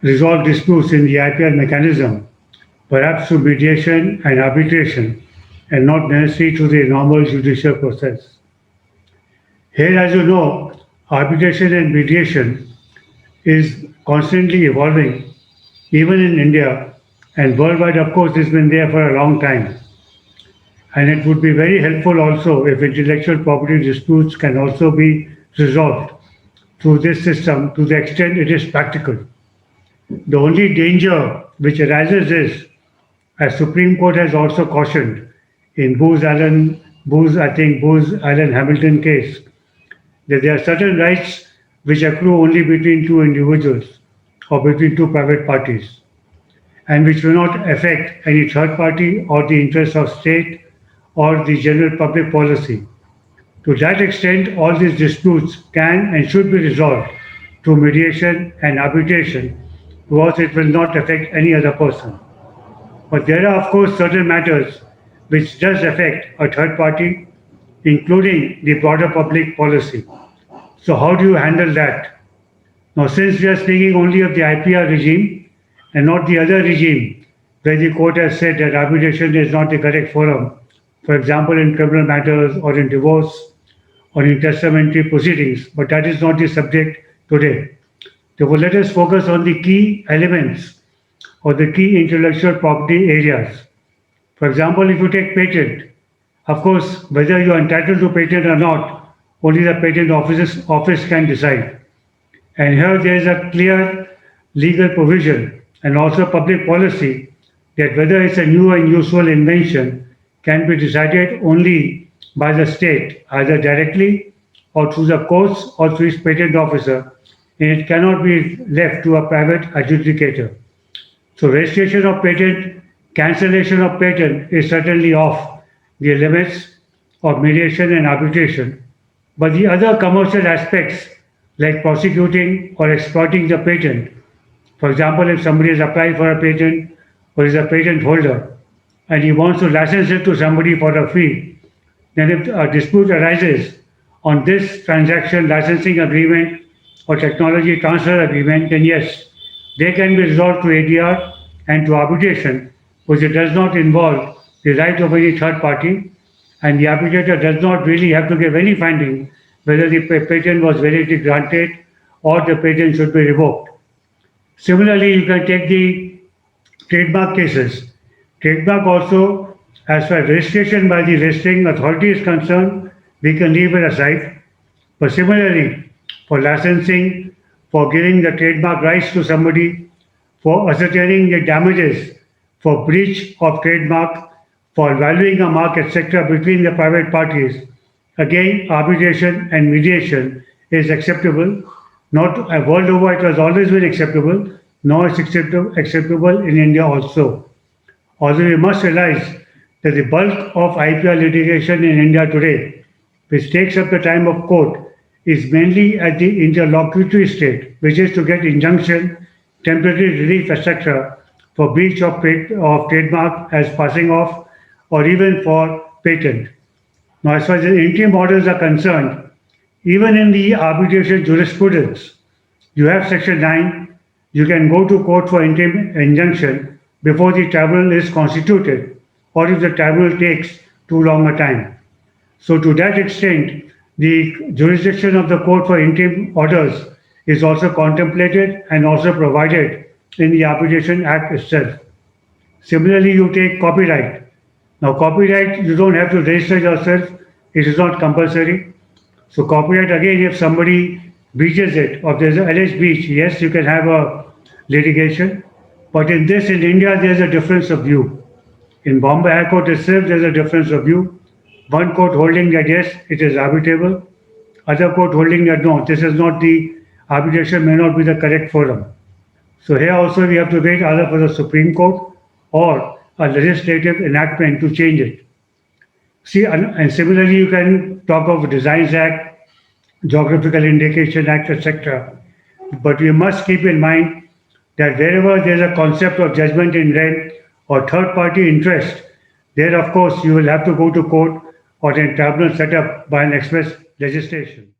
resolve disputes in the IPR mechanism, perhaps through mediation and arbitration, and not necessarily through the normal judicial process. Here, as you know, arbitration and mediation is constantly evolving, even in India, and worldwide, of course, it's been there for a long time. And it would be very helpful also if intellectual property disputes can also be resolved through this system to the extent it is practical. The only danger which arises is, as Supreme Court has also cautioned in Booz Allen Hamilton case, that there are certain rights which accrue only between two individuals or between two private parties, and which will not affect any third party or the interests of state or the general public policy. To that extent, all these disputes can and should be resolved through mediation and arbitration because it will not affect any other person. But there are, of course, certain matters which does affect a third party, including the broader public policy. So how do you handle that? Now, since we are speaking only of the IPR regime and not the other regime, where the court has said that arbitration is not the correct forum, for example, in criminal matters or in divorce or in testamentary proceedings, but that is not the subject today. Therefore, let us focus on the key elements or the key intellectual property areas. For example, if you take patent, of course, whether you are entitled to patent or not, only the patent office can decide. And here there is a clear legal provision and also public policy that whether it's a new and useful invention can be decided only by the state, either directly or through the courts or through its patent officer, and it cannot be left to a private adjudicator. So registration of patent, cancellation of patent is certainly off the limits of mediation and arbitration. But the other commercial aspects, like prosecuting or exploiting the patent, for example, if somebody has applied for a patent or is a patent holder and he wants to license it to somebody for a fee, then if a dispute arises on this transaction licensing agreement or technology transfer agreement, then yes, they can be resolved to ADR and to arbitration, because it does not involve the right of any third party, and the arbitrator does not really have to give any finding whether the patent was validly granted or the patent should be revoked. Similarly, you can take the trademark cases. Trademark also, as far as registration by the registering authority is concerned, we can leave it aside. But similarly, for licensing, for giving the trademark rights to somebody, for ascertaining the damages, for breach of trademark, for valuing a mark, etc., between the private parties, again, arbitration and mediation is acceptable. Not world over, it has always been acceptable. Now it's acceptable in India also. Although we must realize that the bulk of IPR litigation in India today, which takes up the time of court, is mainly at the interlocutory state, which is to get injunction, temporary relief, etc., for breach of trademark as passing off, or even for patent. Now, as far as the interim orders are concerned, even in the arbitration jurisprudence, you have Section 9, you can go to court for interim injunction before the tribunal is constituted, or if the tribunal takes too long a time. So, to that extent, the jurisdiction of the court for interim orders is also contemplated and also provided in the Arbitration Act itself. Similarly, you take copyright. Now, copyright, you don't have to register yourself, it is not compulsory. So, copyright, again, if somebody breaches it, or there's an alleged breach, yes, you can have a litigation. But in India, there's a difference of view. In Bombay High Court itself, there's a difference of view. One court holding that yes, it is arbitrable. Other court holding that no, this is not the arbitration, may not be the correct forum. So here also we have to wait either for the Supreme Court or a legislative enactment to change it. See, and similarly, you can talk of Designs Act, Geographical Indication Act, etc. But we must keep in mind that wherever there's a concept of judgment in rent or third party interest, there, of course, you will have to go to court or a tribunal set up by an express legislation.